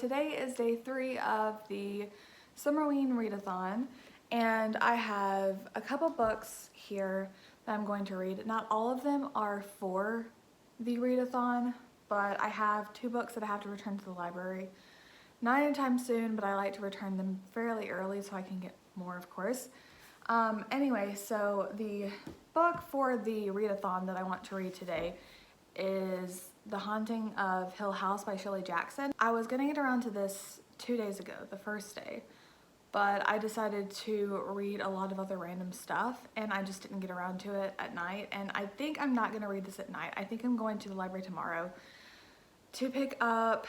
today is day 3 of the Summerween readathon, and I have a couple books here that I'm going to read. Not all of them are for the readathon, but I have 2 books that I have to return to the library. Not anytime soon, but I like to return them fairly early so I can get more, of course. Anyway, so the book for the readathon that I want to read today is The Haunting of Hill House by Shirley Jackson. I was gonna get around to this 2 days ago, the first day, but I decided to read a lot of other random stuff and I just didn't get around to it at night, and I think I'm not gonna read this at night. I think I'm going to the library tomorrow to pick up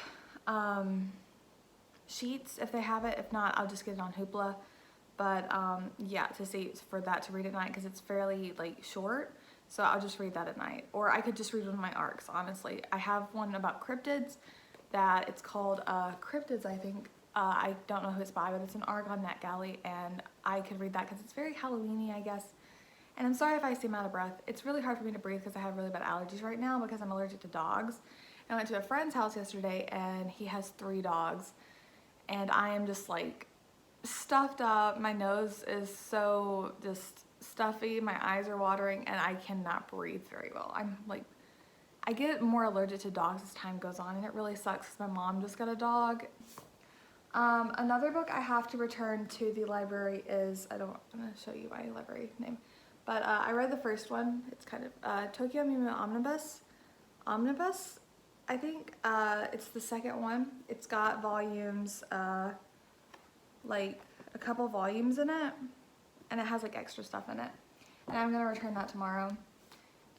Sheets if they have it. If not, I'll just get it on Hoopla. But yeah, to see for that to read at night because it's fairly like short. So I'll just read that at night. Or I could just read one of my arcs, honestly. I have one about cryptids that it's called Cryptids, I think. I don't know who it's by, but it's an arc on NetGalley, and I could read that because it's very Halloween-y, I guess. And I'm sorry if I seem out of breath. It's really hard for me to breathe because I have really bad allergies right now because I'm allergic to dogs. I went to a friend's house yesterday and he has 3 dogs. And I am just like stuffed up. My nose is so just stuffy, my eyes are watering, and I cannot breathe very well. I'm like, I get more allergic to dogs as time goes on, and it really sucks because my mom just got a dog. Another book I have to return to the library is, I'm gonna show you my library name, but I read the first one. It's kind of Tokyo Mew Omnibus, I think. It's the second one. It's got volumes, like a couple volumes in it, and it has like extra stuff in it, and I'm gonna return that tomorrow.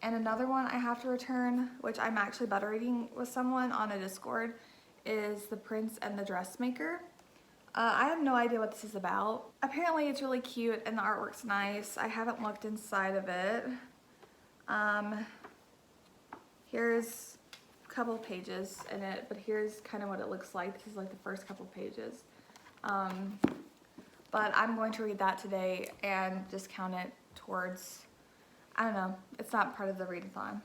And another one I have to return, which I'm actually beta reading with someone on a Discord, is The Prince and the Dressmaker. I have no idea what this is about. Apparently it's really cute and the artwork's nice. I haven't looked inside of it. Here's a couple pages in it, but here's kind of what it looks like. This is like the first couple pages. But I'm going to read that today and just count it towards, I don't know, it's not part of the readathon.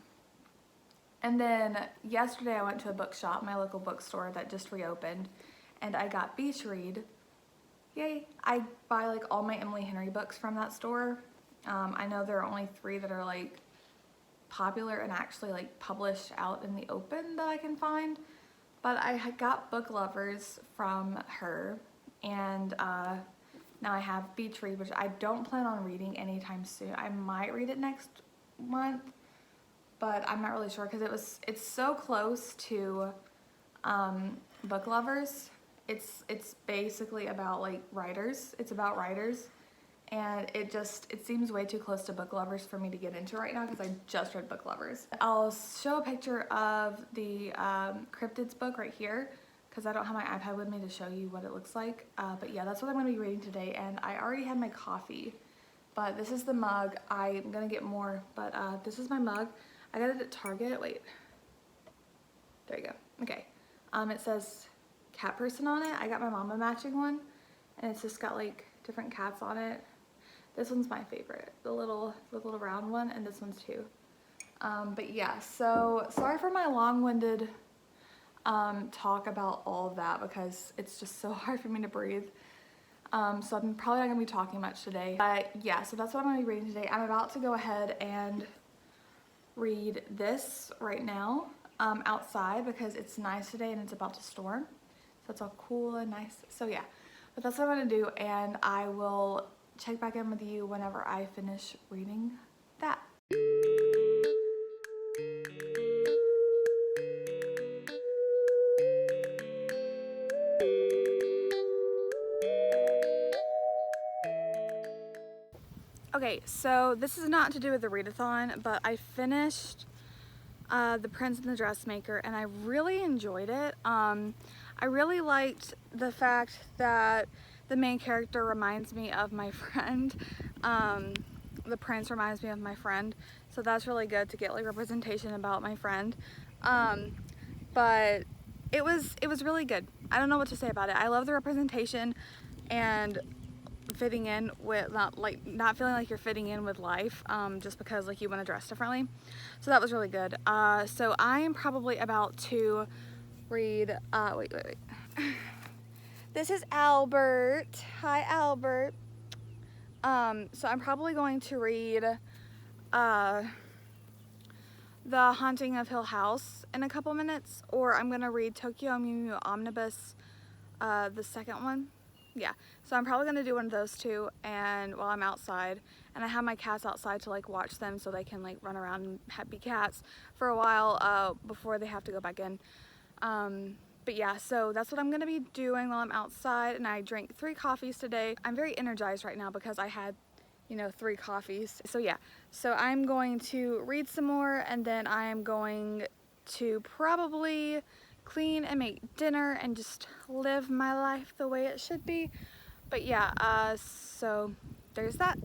And then yesterday I went to a bookshop, my local bookstore that just reopened, and I got Beach Read. Yay! I buy like all my Emily Henry books from that store. I know there are only 3 that are like popular and actually like published out in the open that I can find. But I got Book Lovers from her, and now I have Beach Read, which I don't plan on reading anytime soon. I might read it next month, but I'm not really sure because it's so close to Book Lovers. It's basically about like writers. It's about writers, and it seems way too close to Book Lovers for me to get into right now because I just read Book Lovers. I'll show a picture of the Cryptids book right here because I don't have my iPad with me to show you what it looks like. But yeah, that's what I'm going to be reading today, and I already had my coffee, but this is the mug. I'm going to get more, but this is my mug. I got it at Target. Wait. There you go. Okay. It says cat person on it. I got my mom a matching one, and it's just got like different cats on it. This one's my favorite, the little round one, and this one's too. But yeah, so sorry for my long-winded talk about all of that because it's just so hard for me to breathe. So I'm probably not gonna be talking much today. But yeah, so that's what I'm gonna be reading today. I'm about to go ahead and read this right now outside because it's nice today and it's about to storm. So it's all cool and nice. So yeah, but that's what I'm gonna do, and I will check back in with you whenever I finish reading that. Okay, so this is not to do with the readathon, but I finished The Prince and the Dressmaker, and I really enjoyed it. I really liked the fact that the main character reminds me of my friend. The prince reminds me of my friend, so that's really good to get like representation about my friend. But it was really good. I don't know what to say about it. I love the representation and fitting in with not feeling like you're fitting in with life just because like you want to dress differently. So that was really good. So I am probably about to read This is Albert. Hi, Albert. So I'm probably going to read The Haunting of Hill House in a couple minutes, or I'm gonna read Tokyo Mew Mew Omnibus, the second one. Yeah, so I'm probably gonna do one of those two, and while I'm outside, and I have my cats outside to like watch them so they can like run around and be cats for a while before they have to go back in. But yeah, so that's what I'm gonna be doing while I'm outside, and I drank 3 coffees today. I'm very energized right now because I had, you know, 3 coffees. So yeah, so I'm going to read some more, and then I'm going to probably clean and make dinner and just live my life the way it should be. But yeah, so there's that.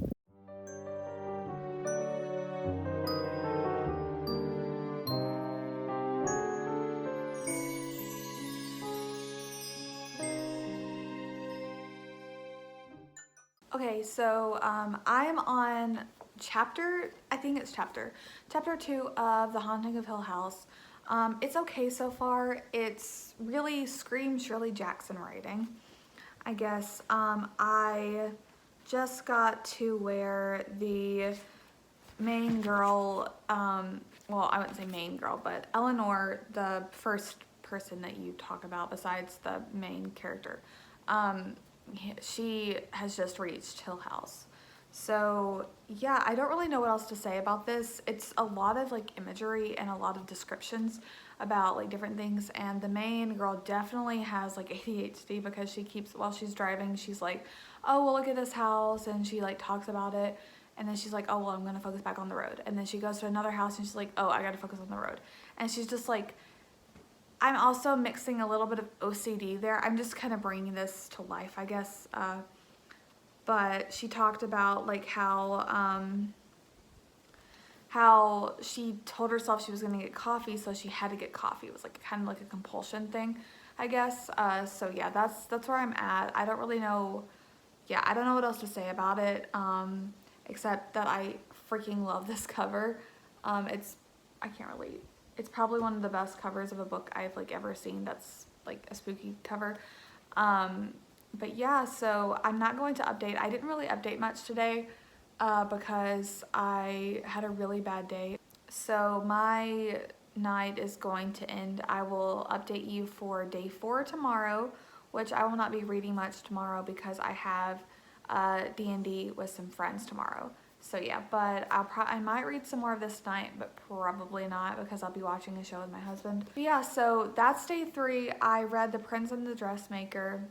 Okay, so I'm on I think it's chapter 2 of The Haunting of Hill House. It's okay so far. It's really scream Shirley Jackson writing, I guess. I just got to where the main girl, well, I wouldn't say main girl, but Eleanor, the first person that you talk about besides the main character, she has just reached Hill House. So yeah, I don't really know what else to say about this. It's a lot of like imagery and a lot of descriptions about like different things, and the main girl definitely has like ADHD because she keeps, while she's driving, she's like, oh well, look at this house, and she like talks about it, and then she's like, oh well, I'm gonna focus back on the road, and then she goes to another house and she's like, oh, I gotta focus on the road, and she's just like, I'm also mixing a little bit of OCD there. I'm just kind of bringing this to life, I guess. But she talked about like how she told herself she was gonna get coffee, so she had to get coffee. It was like kind of like a compulsion thing, I guess. So yeah, that's where I'm at. I don't really know. Yeah, I don't know what else to say about it, except that I freaking love this cover. I can't relate. It's probably one of the best covers of a book I've like ever seen that's like a spooky cover. But yeah, so I'm not going to update. I didn't really update much today because I had a really bad day. So my night is going to end. I will update you for day 4 tomorrow, which I will not be reading much tomorrow because I have D&D with some friends tomorrow. So yeah, but I might read some more of this night, but probably not because I'll be watching a show with my husband. But yeah, so that's day 3. I read The Prince and the Dressmaker,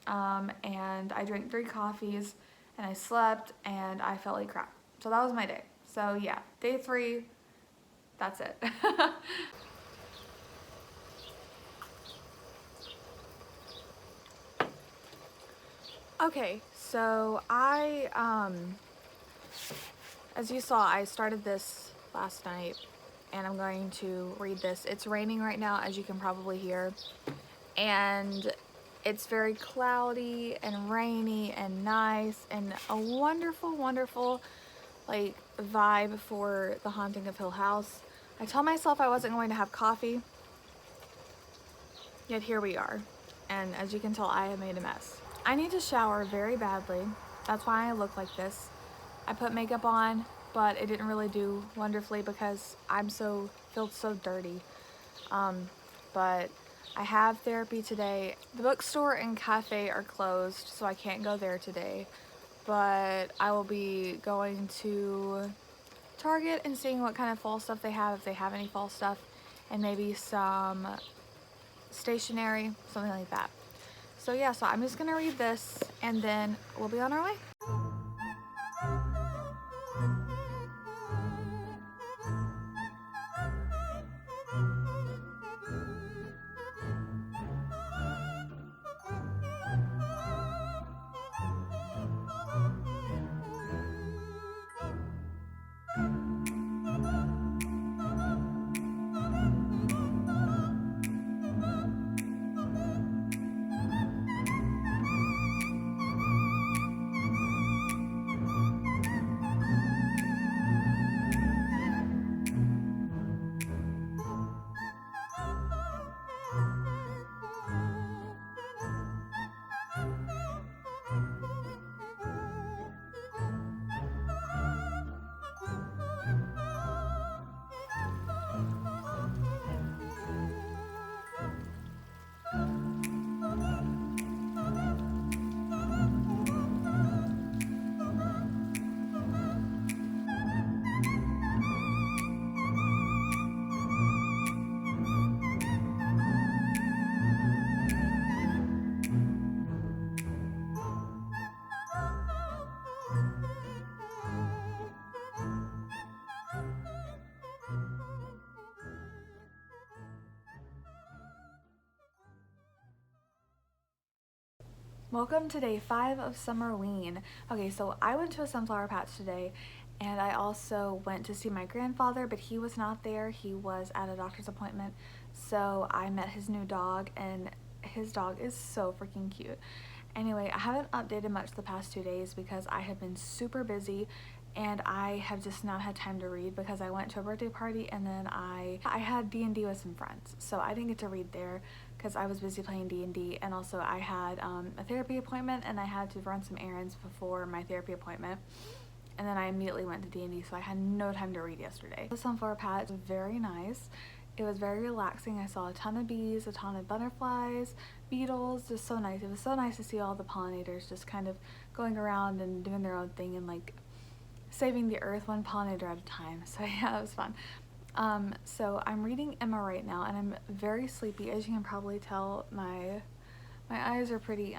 and I drank 3 coffees, and I slept, and I felt like crap. So that was my day. So yeah, day 3, that's it. Okay, so as you saw, I started this last night, and I'm going to read this. It's raining right now, as you can probably hear, and it's very cloudy and rainy and nice and a wonderful, wonderful like vibe for The Haunting of Hill House. I told myself I wasn't going to have coffee, yet here we are, and as you can tell, I have made a mess. I need to shower very badly. That's why I look like this. I put makeup on, but it didn't really do wonderfully because I'm feel so dirty. But I have therapy today. The bookstore and cafe are closed, so I can't go there today. But I will be going to Target and seeing what kind of fall stuff they have, if they have any fall stuff, and maybe some stationery, something like that. So yeah, so I'm just gonna read this and then we'll be on our way. Welcome to day 5 of Summerween. Okay, so I went to a sunflower patch today, and I also went to see my grandfather, but he was not there. He was at a doctor's appointment, so I met his new dog, and his dog is so freaking cute. Anyway, I haven't updated much the past 2 days because I have been super busy and I have just not had time to read because I went to a birthday party and then I had D&D with some friends, so I didn't get to read there because I was busy playing D&D, and also I had a therapy appointment and I had to run some errands before my therapy appointment, and then I immediately went to D&D, so I had no time to read yesterday. The sunflower patch was very nice. It was very relaxing. I saw a ton of bees, a ton of butterflies, beetles, just so nice. It was so nice to see all the pollinators just kind of going around and doing their own thing and like saving the earth one pollinator at a time. So yeah, it was fun. So I'm reading Emma right now, and I'm very sleepy. As you can probably tell, my eyes are pretty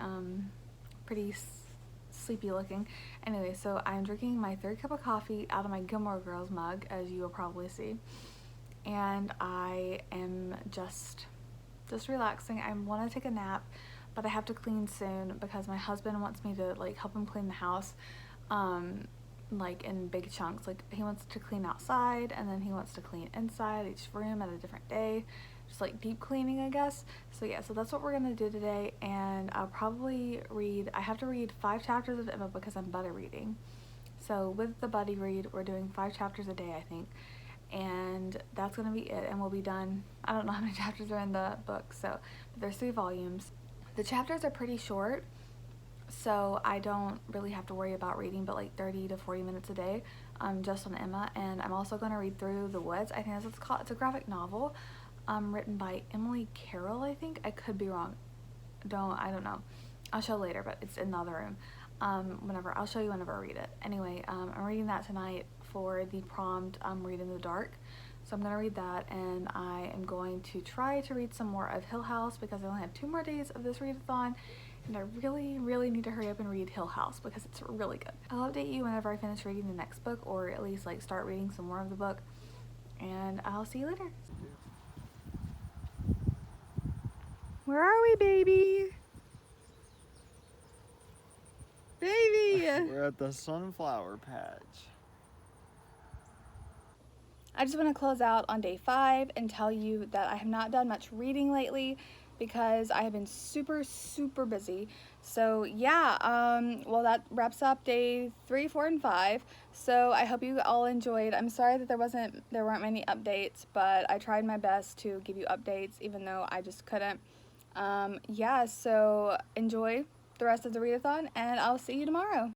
sleepy looking. Anyway, so I'm drinking my 3rd cup of coffee out of my Gilmore Girls mug, as you will probably see, and I am just relaxing. I want to take a nap, but I have to clean soon because my husband wants me to like help him clean the house. Like in big chunks. Like he wants to clean outside and then he wants to clean inside each room at a different day, just like deep cleaning, I guess. So yeah, so that's what we're gonna do today, and I'll probably read, I have to read 5 chapters of Emma because I'm buddy reading. So with the buddy read, we're doing 5 chapters a day, I think, and that's gonna be it, and we'll be done. I don't know how many chapters are in the book, so but there's 3 volumes. The chapters are pretty short, so I don't really have to worry about reading but like 30 to 40 minutes a day, just on Emma. And I'm also going to read through The Woods. I think that's what it's called. It's a graphic novel written by Emily Carroll, I think. I could be wrong. I don't know. I'll show later, but it's in the other room. I'll show you whenever I read it. Anyway, I'm reading that tonight for the prompt Read in the Dark. So I'm going to read that, and I am going to try to read some more of Hill House because I only have 2 more days of this readathon, and I really need to hurry up and read Hill House because it's really good. I'll update you whenever I finish reading the next book, or at least like start reading some more of the book, and I'll see you later. Where are we, baby? Baby! We're at the sunflower patch. I just want to close out on day 5 and tell you that I have not done much reading lately because I have been super busy. So yeah, well, that wraps up day 3, 4, and 5. So I hope you all enjoyed. I'm sorry that there weren't many updates, but I tried my best to give you updates even though I just couldn't. Yeah, so enjoy the rest of the readathon, and I'll see you tomorrow.